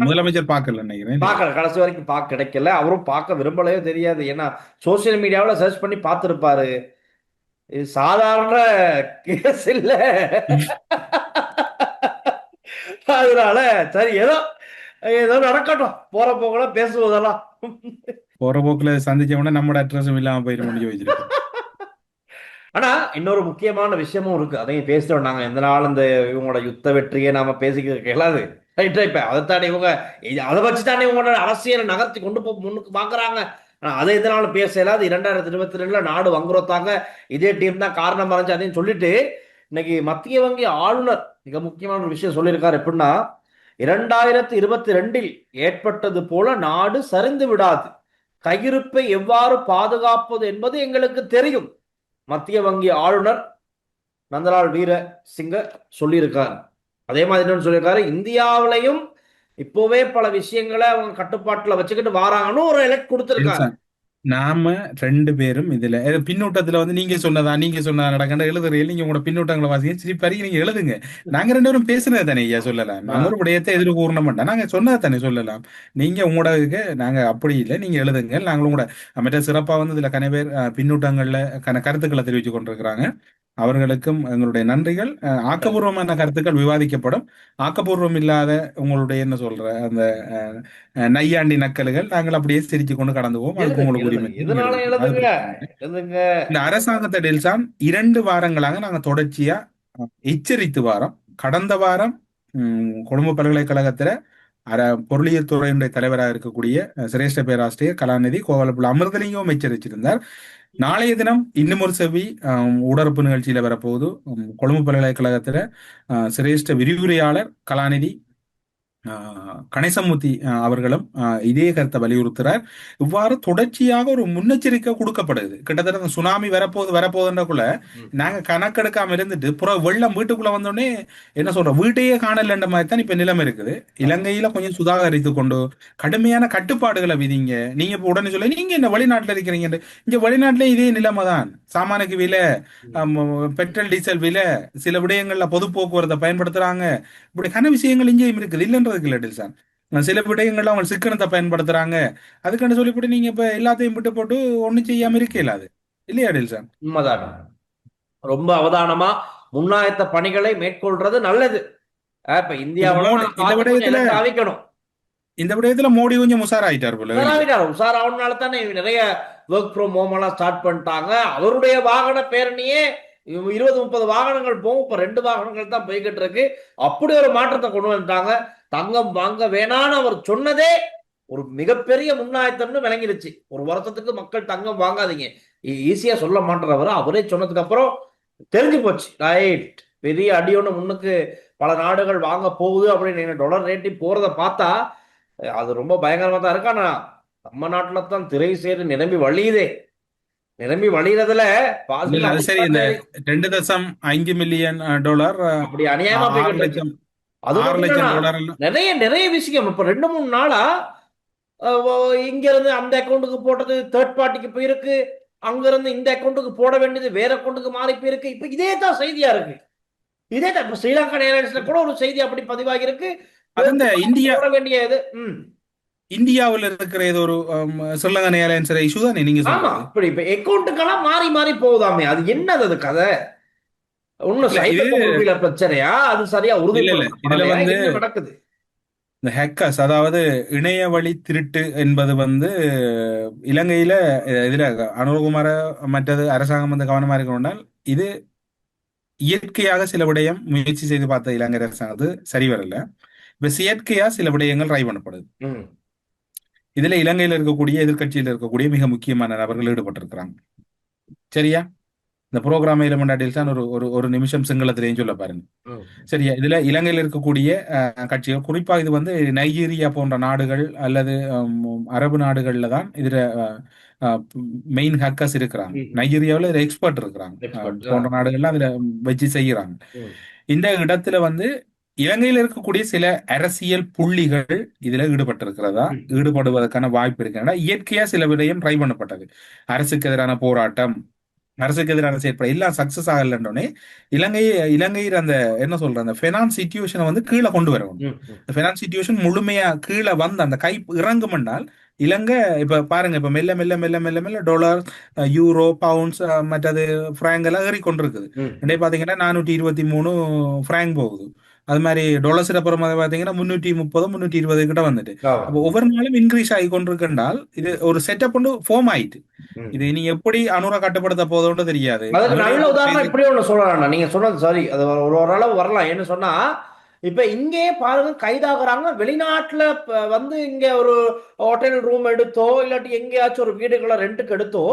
முதலமைச்சர் பார்க்கல, கடைசி வரைக்கும் பார்க்க கிடைக்கல. அவரும் பார்க்க விரும்பலையோ தெரியாது. ஏன்னா சோசியல் மீடியாவில சர்ச் பண்ணி பார்த்திருப்பாரு. இது சாதாரண கேஸ் இல்ல. அதனால சரி ஏதோ நடக்கட்டும், போற போக்குல பேசுவதெல்லாம் போற போக்குல சந்திச்சவன நம்மளோட அட்ரஸும் இல்லாம போயிட முடிஞ்சு வச்சிருக்கோம். ஆனா இன்னொரு முக்கியமான விஷயமும் இருக்கு, அதையும் பேசிட்டோம். நாங்க எந்த நாள் இந்த இவங்களோட யுத்த வெற்றியை நாம பேசிக்க இயலாது. இப்ப அதைத்தானே இவங்க அதை வச்சுதானே இவங்களோட அரசியலை நகர்த்தி கொண்டு போய் முன்னுக்கு பாக்குறாங்க. அதை எதனாலும் பேச இயலாது. 2022 நாடு வங்குறோத்தாங்க இதே டீம் தான் காரணம் மறைஞ்சு அதையும் சொல்லிட்டு இன்னைக்கு மத்திய வங்கி ஆளுநர் மிக முக்கியமான ஒரு விஷயம் சொல்லியிருக்காரு. எப்படின்னா, 2022 ஏற்பட்டது போல நாடு சரிந்து விடாது, கையிருப்பை எவ்வாறு பாதுகாப்பது என்பது எங்களுக்கு தெரியும். மத்திய வங்கி ஆளுநர் நந்தலால் வீரசிங்க சொல்லியிருக்காரு. அதே மாதிரி என்னன்னு சொல்லியிருக்காரு, இந்தியாவிலையும் இப்போவே பல விஷயங்களை அவங்க கட்டுப்பாட்டுல வச்சுக்கிட்டு வாராங்கன்னு ஒரு எலக்ட் கொடுத்திருக்காங்க. நாம 2 பேரும் இதுல பின்னூட்டத்துல நீங்க சொன்னதா நடக்கின்ற எழுதுறையில் நீங்க உங்களோட பின்னூட்டங்களை வாசிக்க சரி பறிக்க நீங்க எழுதுங்க. நாங்க 2 பேரும் பேசுனது தானே ஐயா சொல்லலாம். நம்ம ஒரு விடயத்தை எதிர்ப்பு கூற மாட்டோம், நாங்க சொன்னதை தானே சொல்லலாம். நீங்க உங்களோட நாங்க அப்படி இல்லை, நீங்க எழுதுங்க. நாங்களும் கூட மற்ற சிறப்பா இதுல கன பேர் பின்னூட்டங்கள்ல கருத்துக்களை தெரிவிச்சு கொண்டிருக்கிறாங்க. அவர்களுக்கும் எங்களுடைய நன்றிகள். ஆக்கப்பூர்வமான கருத்துக்கள் விவாதிக்கப்படும். ஆக்கப்பூர்வம் இல்லாத உங்களுடைய என்ன சொல்ற அந்த நையாண்டி நக்கல்கள் நாங்கள் அப்படியே சிரிச்சு கொண்டு கடந்து போவோம். அதுக்கு உங்களுக்கு உரிமை. இந்த அரசாங்கத்தை டெல்சான் 2 வாரங்களாக நாங்க தொடர்ச்சியா எச்சரித்து வாரம். கடந்த வாரம் கொழும்பு பல்கலைக்கழகத்துல பொருளியல் துறையினுடைய தலைவராக இருக்கக்கூடிய சிரேஷ்ட பேராசிரியர் கலாநிதி கோவலப்புல அமிர்தலிங்கம் எச்சரிச்சிருந்தார். நாளைய தினம் இன்னும் ஒரு செவி உடற்பு நிகழ்ச்சியில வரப்போகுது. கொழும்பு பல்கலைக்கழகத்துல சிரேஷ்ட விரிவுரையாளர் கலாநிதி கணேசமூர்த்தி அவர்களும் இதே கருத்தை வலியுறுத்துறார். இவ்வாறு தொடர்ச்சியாக ஒரு முன்னெச்சரிக்கை கொடுக்கப்படுது. கிட்டத்தட்ட அந்த சுனாமி வரப்போகுதுன்றக்குள்ள நாங்க கணக்கெடுக்காம இருந்துட்டு வெள்ளம் வீட்டுக்குள்ள வந்தோடனே என்ன சொல்றோம், வீட்டையே காணலன்ற மாதிரி தான் இப்ப நிலைமை இருக்குது. இலங்கையில கொஞ்சம் சுதாகரித்து கொண்டு கடுமையான கட்டுப்பாடுகளை விதிங்க. நீங்க இப்ப உடனே சொல்ல நீங்க என்ன வெளிநாட்டுல இருக்கிறீங்க, இங்க வெளிநாட்டுல இதே நிலைமை தான். சாமானுக்கு விலை, பெட்ரோல் டீசல் விலை, சில விடயங்கள்ல பொது போக்குவரத்தை பயன்படுத்துறாங்க. இப்படி கன விஷயங்கள் இங்கேயும் இருக்குது, இல்லைன்றதுக்கு இல்லை டில்சான். சில விடயங்கள்ல அவங்க சிக்கனத்தை பயன்படுத்துறாங்க. அதுக்கான சொல்லிவிட்டு நீங்க இப்ப எல்லாத்தையும் விட்டு போட்டு ஒண்ணும் செய்யாம இருக்கல, அது இல்லையா டில்சான்? உண்மைதான். ரொம்ப அவதானமா முன்னாயத்த பணிகளை மேற்கொள்றது நல்லது. இப்ப இந்தியாவோட இந்த விடயத்துல மோடி கொஞ்சம் உஷாராயிட்டார் போல. உஷாராவனால தானே நிறைய ஒர்க் ஃப்ரம் ஹோம் எல்லாம் ஸ்டார்ட் பண்ணிட்டாங்க. அவருடைய வாகன பேரணியே 20-30 வாகனங்கள் போகும், இப்ப 2 வாகனங்கள் தான் போய்கிட்டு இருக்கு. அப்படி ஒரு மாற்றத்தை கொண்டு வந்துட்டாங்க. தங்கம் வாங்க வேணான்னு அவர் சொன்னதே ஒரு மிகப்பெரிய முன்னாயத்தம்னு விளங்கிடுச்சு. ஒரு வருஷத்துக்கு மக்கள் தங்கம் வாங்காதீங்க ஈஸியா சொல்ல மாட்டேறவர் அவரே சொன்னதுக்கு அப்புறம் தெரிஞ்சு போச்சு. ரைட், பெரிய அடியோன்னு முன்னுக்கு பல நாடுகள் வாங்க போகுது அப்படின்னு டாலர் ரேட்டி போறத பார்த்தா அது ரொம்ப பயங்கரமா தான் இருக்கு. ஆனா நம்ம நாட்டுல தான் திரை சேரு நிரம்பி வழியுதே. நிரம்பி வழிகிறதுல சரி, இந்த 2.5 மில்லியன் டாலர் அப்படி அநியாயமா போய்கிட்டு நிறைய விஷயம். இப்ப 2-3 நாளா இங்க இருந்து அந்த அக்கௌண்ட்டுக்கு போட்டது தேர்ட் பார்ட்டிக்கு போயிருக்கு, அங்க இருந்து இந்த அக்கௌண்ட்டுக்கு போட வேண்டியது வேற அக்கௌண்ட்டுக்கு மாறி போயிருக்கு. இப்ப இதே தான் செய்தியா இருக்கு. இதே தான் இப்ப ஸ்ரீலங்கா ஏர்லைன்ஸ்ல கூட ஒரு செய்தி அப்படி பதிவாகி இருக்கு. இந்தியா வேண்டிய இது இந்தியாவில் இருக்கிற ஏதோ ஒரு ஸ்ரீலங்கா ஏர்லைன்ஸ் இஷ்யூ தானே நீங்க சொல்லுங்க. இப்படி இப்ப அக்கௌண்ட்டுக்கெல்லாம் மாறி மாறி போகுதாமே, அது என்னது அது கதை? பிரச்சனையா? அது சரியா உறுதி இதுல வந்து நடக்குது. இந்த ஹேக்கர்ஸ், அதாவது இணைய வழி திருட்டு என்பது வந்து இலங்கையில இதுல அனுரகுமார மற்றது அரசாங்கம் வந்து கவனமா இருக்கணும்னால் இது இயற்கையாக சில விடயம் முயற்சி செய்து பார்த்த இலங்கை அரசாங்கத்து சரி வரல. இப்ப செயற்கையா சில விடயங்கள் ட்ரை பண்ணப்படுது. இதுல இலங்கையில இருக்கக்கூடிய எதிர்கட்சியில இருக்கக்கூடிய மிக முக்கியமான நபர்கள் ஈடுபட்டிருக்கிறாங்க. சரியா? இந்த ப்ரோக்ராம் எலிமெண்ட் ஒரு நிமிஷம் சிங்களத்திலையும் சொல்ல பாருங்க. சரியா? இதுல இலங்கையில் இருக்கக்கூடிய கட்சிகள், குறிப்பா இது வந்து நைஜீரியா போன்ற நாடுகள் அல்லது அரபு நாடுகள்ல தான் இதுல மெயின் ஹேக்கர்ஸ் இருக்கிறாங்க. நைஜீரியாவில் இதுல எக்ஸ்பர்ட் இருக்கிறாங்க, போன்ற நாடுகள்ல அதுல வச்சு செய்யறாங்க. இந்த இடத்துல வந்து இலங்கையில் இருக்கக்கூடிய சில அரசியல் புள்ளிகள் இதுல ஈடுபடுவதற்கான வாய்ப்பு இருக்கு. இயற்கையா சில விடயம் ட்ரை பண்ணப்பட்டது. அரசுக்கு எதிரான போராட்டம், அரசுக்கு எதிரான செயற்பட எல்லாம் சக்சஸ் ஆகலன்னே இலங்கையில் அந்த என்ன சொல்ற அந்த ஃபைனான்ஸ் சிச்சுவேஷனை வந்து கீழே கொண்டு வரணும். ஃபைனான்ஸ் சிச்சுவேஷன் முழுமையா கீழே வந்து அந்த கை இறங்கும் என்றால் இலங்கை இப்ப பாருங்க, இப்ப மெல்ல மெல்ல மெல்ல மெல்ல மெல்ல டாலர், யூரோ, பவுண்ட்ஸ், மற்றது பிராங்க் எல்லாம் ஏறிக்கொண்டிருக்குது. இன்னைக்கு பாத்தீங்கன்னா 423 பிராங்க் போகுது. அது மாதிரி டொலர்ஸ் அப்புறம் பாத்தீங்கன்னா 330 320 கிட்ட வந்துட்டு அப்போ ஒவ்வொரு நாளும் இன்க்ரீஸ் ஆகி கொண்டிருக்கின்றால் இது ஒரு செட்டப் ஒன்று ஃபார்ம் ஆயிட்டு. இது நீ எப்படி அனுர கட்டுப்படுத்த போதோன்னு தெரியாது. நல்ல உதாரணம் இப்படி ஒண்ணு சொல்லலாம். நீங்க சொன்னது சரி, அது ஓரளவு வரலாம். என்ன சொன்னா, இப்ப இங்கே பாருங்க கைதாகிறாங்க. வெளிநாட்டுல வந்து இங்க ஒரு ஹோட்டல் ரூம் எடுத்தோ இல்லாட்டி எங்கேயாச்சும் ஒரு வீடுகளை ரெண்டுக்கு எடுத்தோ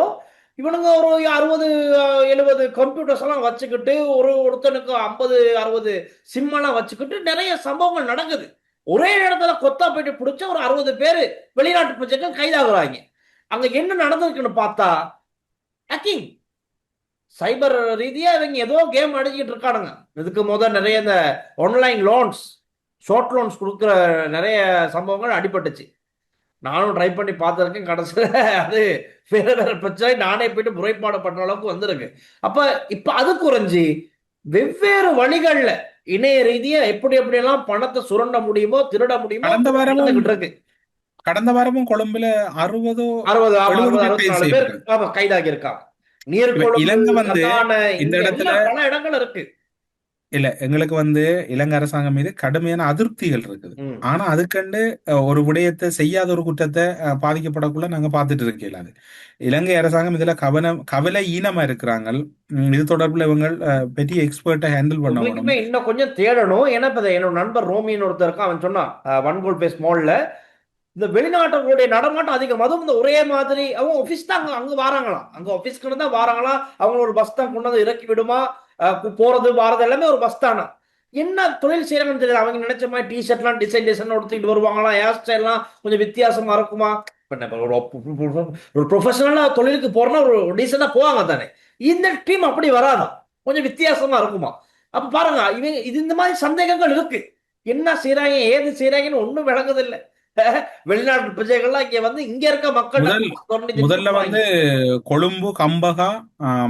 இவனுங்க ஒரு 60-70 கம்ப்யூட்டர்ஸ் எல்லாம் வச்சுக்கிட்டு ஒருத்தனுக்கு 50-60 சிம் எல்லாம் வச்சுக்கிட்டு நிறைய சம்பவங்கள் நடக்குது. ஒரே இடத்துல கொத்தா போயிட்டு பிடிச்ச ஒரு 60 பேர் வெளிநாட்டு பிரச்சனை கைதாகிறாங்க. அங்க என்ன நடந்திருக்குன்னு பார்த்தா ஹேக்கிங், சைபர் ரீதியா இவங்க ஏதோ கேம் அடிச்சுக்கிட்டு இருக்கானுங்க. இதுக்கு முதல் நிறைய இந்த ஆன்லைன் லோன்ஸ், ஷார்ட் லோன்ஸ் கொடுக்குற நிறைய சம்பவங்கள் அடிபட்டுச்சு. நானும் ட்ரை பண்ணி பார்த்துருக்கேன். கடைசியில் அது வேற வேற பிரச்சனை, நானே போயிட்டு முறைப்பாடு பண்ற அளவுக்கு வந்திருக்கு. அப்ப இப்ப அது குறைஞ்சி வெவ்வேறு வழிகள்ல இணைய ரீதியா எப்படி எல்லாம் பணத்தை சுரண்ட முடியுமோ, திருட முடியுமோ இருக்கு. கடந்த வாரமும் கொழும்புல 64 பேர் கைதாகி இருக்காங்க. இலங்கை வந்து இந்த இடத்துல பல இடங்கள் இருக்கு. இல்ல, எங்களுக்கு வந்து இலங்கை அரசாங்கம் மீது கடுமையான அதிருப்திகள் இருக்குது. ஆனா அதுக்கண்டு ஒரு விடயத்தை செய்யாத ஒரு குற்றத்தை பாதிக்கப்படக்குள்ள நாங்க பார்த்துட்டு இருக்கல. அது இலங்கை அரசாங்கம் இதுல கவலை ஈனமா இருக்கிறாங்க. இது தொடர்புல இவங்க பெரிய எக்ஸ்பர்ட்டை ஹேண்டில் பண்ண இன்னும் கொஞ்சம் தேடணும். ஏன்னா என்னோட நண்பர் ரோமின்னு ஒருத்தர் இருக்கான், அவன் சொன்னான் ஒன் கோல்ட் பேஸ் மால்ல இந்த வெளிநாட்டவர்களுடைய நடமாட்டம் அதிகம். அதுவும் இந்த ஒரே மாதிரி அவங்க ஆபீஸ் தான் அங்க வாராங்களாம், அங்க ஆபீஸ்க்கு தான் வாராங்களாம். அவங்க ஒரு பஸ் தான் கொண்டு வந்து இறக்கி விடுமா, போறது வாரது எல்லாமே ஒரு பஸ் தானா. என்ன தொழில் செய்யறாங்கன்னு தெரியல. அவங்க நினைச்ச மாதிரி டிஷர்ட்லாம் டிசைன் எடுத்துக்கிட்டு வருவாங்களா, ஹேர் ஸ்டைல்லாம் கொஞ்சம் வித்தியாசமா இருக்குமா. ஒரு ப்ரொஃபஷனலா தொழிலுக்கு போறோம்னா ஒரு டீசெண்டா போவாங்க தானே. இந்த டீம் அப்படி வராதான், கொஞ்சம் வித்தியாசமா இருக்குமா. அப்ப பாருங்க, இவங்க இது இந்த மாதிரி சந்தேகங்கள் இருக்கு. என்ன செய்யறாங்க, ஏது செய்யறாங்கன்னு ஒண்ணும் விளங்குதில்லை. வெளிநாட்டு பிரஜைகள்லாம் இங்க வந்து இங்க இருக்க மக்கள் முதல்ல வந்து கொழும்பு, கம்பகா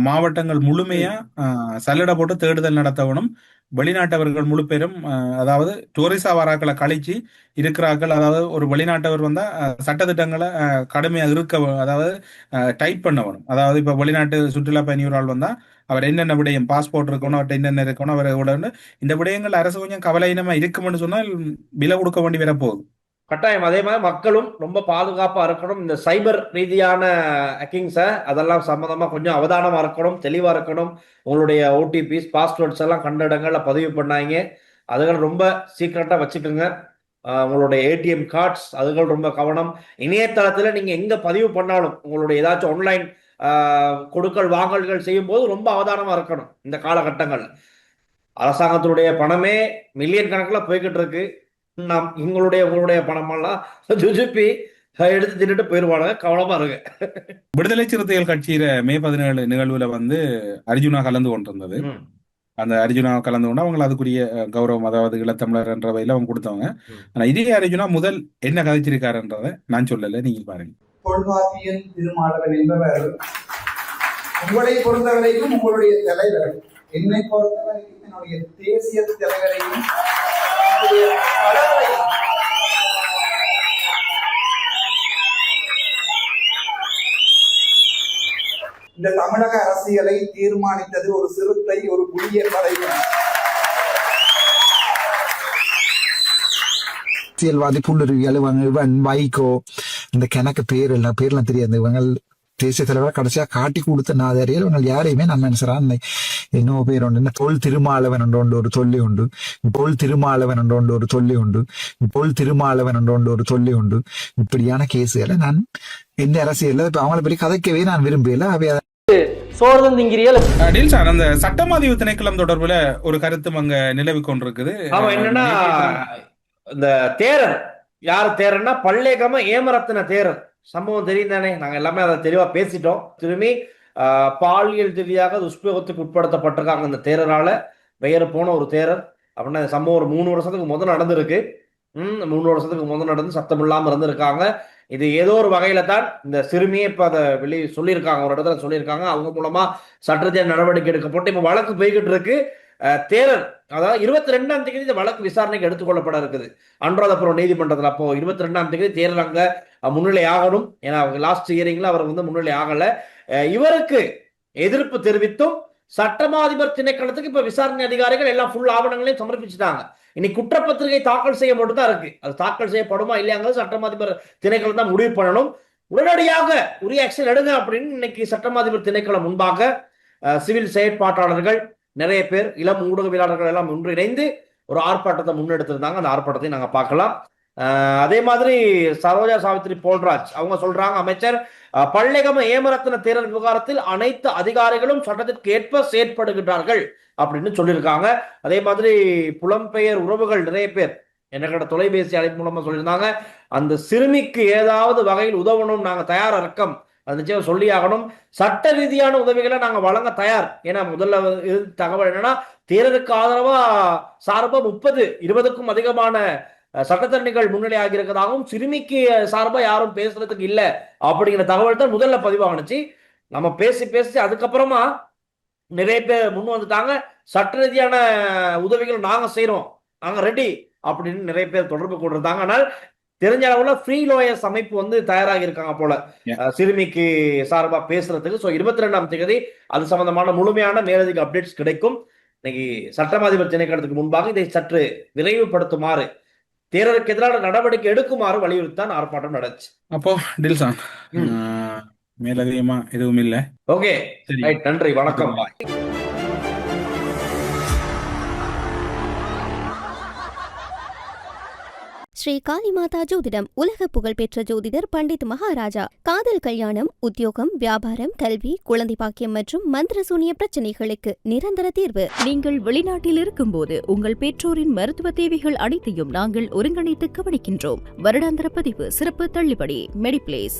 மாவட்டங்கள் முழுமையா சல்லடை போட்டு தேடுதல் நடத்தவனும். வெளிநாட்டவர்கள் முழு பேரும் அதாவது டூரிசா வராக்களை கழிச்சு இருக்கிறார்கள். அதாவது ஒரு வெளிநாட்டவர் வந்தா சட்டத்திட்டங்களை கடுமையாக இருக்க, அதாவது டைப் பண்ணவனும். அதாவது இப்ப வெளிநாட்டு சுற்றுலா பயணி ஒரு ஆள் வந்தா அவர் என்னென்ன விடயம் பாஸ்போர்ட் இருக்கணும், அவர்கிட்ட என்னென்ன இருக்கணும், அவரை இந்த விடயங்கள் அரசு கொஞ்சம் கவலையினமா இருக்கும்னு சொன்னால் விலை கொடுக்க வேண்டி வரப்போகுது. கட்டாயம். அதே மாதிரி மக்களும் ரொம்ப பாதுகாப்பா இருக்கணும். இந்த சைபர் ரீதியான ஹேக்கிங்ஸை அதெல்லாம் சம்மந்தமா கொஞ்சம் அவதானமா இருக்கணும், தெளிவா இருக்கணும். உங்களுடைய ஓடிபிஸ் பாஸ்வேர்ட்ஸ் எல்லாம் கண்ட இடங்கள்ல பதிவு பண்ணாங்க, அதுகள் ரொம்ப சீக்கிரட்டா வச்சுக்கோங்க. உங்களுடைய ஏடிஎம் கார்ட்ஸ் அதுகள் ரொம்ப கவனம். இணையதளத்துல நீங்க எங்க பதிவு பண்ணாலும் உங்களுடைய ஏதாச்சும் ஆன்லைன் கொடுக்கல் வாங்கல்கள் செய்யும் போது ரொம்ப அவதானமா இருக்கணும். இந்த காலகட்டங்கள் அரசாங்கத்தினுடைய பணமே மில்லியன் கணக்கில் போய்கிட்டு இருக்கு. நாம் உங்களுடைய பணமெல்லாம் ஜுஜுப்பி எடுத்து தின்னுட்டு போயிருவாங்க. கவனமா இருக்கு. விடுதலை சிறுத்தைகள் கட்சியில மே 17 நிகழ்வுல வந்து அர்ஜுனா கலந்து கொண்டிருந்தது. அந்த அர்ஜுனா கலந்து கொண்டு அவங்க அதுக்குரிய கௌரவம், அதாவது ஈழத்தமிழர் என்ற வகையில அவங்க கொடுத்தவங்க. ஆனா இதே அர்ஜுனா முதல் என்ன கதைச்சிருக்காருன்றதை நான் சொல்லல, நீங்க பாருங்க. தொல்காப்பியன் திருமாவளவன் என்பவர் உங்களை பொறுத்தவரைக்கும் உங்களுடைய தலைவர், என்னை பொறுத்தவரைக்கும் என்னுடைய தேசிய தலைவரையும் இந்த தமிழக அரசியலை தீர்மானித்தது ஒரு சிறுத்தை, ஒரு புலி என்பதை அரசியல்வாதி புல்லுருவியல் வைகோ இந்த கணக்கு பேர்லாம் தெரியாது. இவங்க தேசிய தலைவர் கடைசியா காட்டி கொடுத்த நாதாரியில் இவங்க யாரையுமே நம்ம என்ன என்னோ பேர் உண்டு. என்ன தொல் திருமாவளவன் ஒன்று ஒரு சொல்லி உண்டு. தொல் திருமாவளவன் ஒன்று ஒரு சொல்லி உண்டு. தொல் திருமாவளவன் ஒன்று ஒரு சொல்லி உண்டு. இப்படியான கேஸுகளை நான் இந்த அரசியல்ல இப்ப அவங்களை பற்றி கதைக்கவே நான் விரும்பல. அந்த சட்டமாதிவு திணைக்களம் தொடர்புல ஒரு கருத்தும் அங்க நிலவி கொண்டிருக்குது. என்னன்னா, இந்த தேரர் யாரு தேரர்னா பல்லேகம ஏமரத்தின தேரர் சம்பவம் தெரியும் தானே. நாங்க எல்லாமே அதை தெளிவா பேசிட்டோம். திரும்பி பாலியல் ரீதியாக துஷ்பிரயோகத்துக்கு உட்படுத்தப்பட்டிருக்காங்க இந்த தேரரால. பெயர் போன ஒரு தேரர் அப்படின்னா சம்பவம் ஒரு 3 வருஷத்துக்கு முதல் நடந்திருக்கு. 3 வருஷத்துக்கு முதல் நடந்து சத்தம் இல்லாம இருந்திருக்காங்க. இது ஏதோ ஒரு வகையில தான் இந்த சிறுமியை இப்ப அதை வெளியே சொல்லியிருக்காங்க, ஒரு இடத்துல சொல்லியிருக்காங்க. அவங்க மூலமா சட்டரீதியான நடவடிக்கை எடுக்கப்பட்டு இப்ப வழக்கு போய்கிட்டு இருக்கு. தேரர் அதாவது 22ஆம் தேதி இந்த வழக்கு விசாரணைக்கு எடுத்துக்கொள்ளப்பட இருக்குது அனுராதபுரம் நீதிமன்றத்தில். அப்போ 22ஆம் தேதி தேரர் அங்க முன்னிலை ஆகணும். ஏன்னா அவங்க லாஸ்ட் ஹியரிங்ல அவர் வந்து முன்னிலை ஆகல. இவருக்கு எதிர்ப்பு தெரிவித்தும் சட்டமாதிபர் திணைக்களத்துக்கு இப்ப விசாரணை அதிகாரிகள் எல்லாம் ஃபுல் ஆவணங்களையும் சமர்ப்பிச்சுட்டாங்க. இனி குற்றப்பத்திரிகை தாக்கல் செய்ய மட்டும் தான் இருக்கு. அது தாக்கல் செய்யப்படுமா இல்லையாங்கிறது சட்டமாதிபர் திணைக்களம் தான் முடிவு பண்ணணும். உடனடியாக உரிய ஆக்ஷன் எடுங்க அப்படின்னு இன்னைக்கு சட்டமாதிபர் திணைக்களம் முன்பாக சிவில் செயற்பாட்டாளர்கள் நிறைய பேர், இளம் ஊடகவியலாளர்கள் எல்லாம் ஒன்றிணைந்து ஒரு ஆர்ப்பாட்டத்தை முன்னெடுத்திருந்தாங்க. அந்த ஆர்ப்பாட்டத்தை நாங்க பார்க்கலாம். அதே மாதிரி சரோஜா சாவித்ரி போல்ராஜ் அவங்க சொல்றாங்க, அமைச்சர் பல்லேகம ஏமரத்தின தேரர் விவகாரத்தில் அனைத்து அதிகாரிகளும் சட்டத்திற்கு ஏற்ப செயற்படுகின்றார்கள் அப்படின்னு சொல்லியிருக்காங்க. அதே மாதிரி புலம்பெயர் உறவுகள் நிறைய பேர் என்ன தொலைபேசி அழைப்பு மூலமா சொல்லியிருந்தாங்க, அந்த சிறுமிக்கு ஏதாவது வகையில் உதவணும், நாங்க தயாரா இருக்கோம், அது நிச்சயம் சொல்லி ஆகணும். சட்ட ரீதியான உதவிகளை நாங்க வழங்க தயார். ஏன்னா முதல்ல தகவல் என்னன்னா, தேரருக்கு ஆதரவா சார்பா 20க்கும் அதிகமான சட்டத்தரணிகள் முன்னிலை ஆகியிருக்கிறதாகவும் சிறுமிக்கு சார்பா யாரும் பேசுறதுக்கு இல்ல அப்படிங்கிற தகவல் தான் முதல்ல பதிவானுச்சு. நம்ம பேசி அதுக்கப்புறமா நிறைய பேர் முன் வந்துட்டாங்க. சட்ட ரீதியான உதவிகள் நாங்க செய்யறோம், நாங்க ரெடி அப்படின்னு நிறைய பேர் தொடர்பு கொண்டிருந்தாங்க. ஆனால் தெரிஞ்ச அளவுல ஃப்ரீ லோயர்ஸ் அமைப்பு வந்து தயாராகி இருக்காங்க போல சிறுமிக்கு சார்பா பேசுறதுக்கு. ஸோ 22ஆம் தேதி அது சம்பந்தமான முழுமையான மேலதிக அப்டேட்ஸ் கிடைக்கும். இன்னைக்கு சட்டமாதிபர் திணைக்களத்துக்கு முன்பாக இதை சற்று விரைவுபடுத்துமாறு, தேரருக்கு எதிரான நடவடிக்கை எடுக்குமாறு வலியுறுத்தான் ஆர்ப்பாட்டம் நடந்துச்சு. அப்போ டில்சான் மேலதிகமா எதுவும் இல்லை. ஓகே, நன்றி, வணக்கம். ஸ்ரீ காளிமாதா ஜோதிடம் உலக புகழ்பெற்ற ஜோதிடர் பண்டித் மகாராஜா. காதல், கல்யாணம், உத்தியோகம், வியாபாரம், கல்வி, குழந்தை பாக்கியம் மற்றும் மந்திர சூனிய பிரச்சனைகளுக்கு நிரந்தர தீர்வு. நீங்கள் வெளிநாட்டில் இருக்கும்போது உங்கள் பெற்றோரின் மருத்துவ தேவைகள் அனைத்தையும் நாங்கள் ஒருங்கிணைத்து கவனிக்கின்றோம். வருடாந்திர பதிவு, சிறப்பு தள்ளுபடி. மெடிப்ளேஸ்.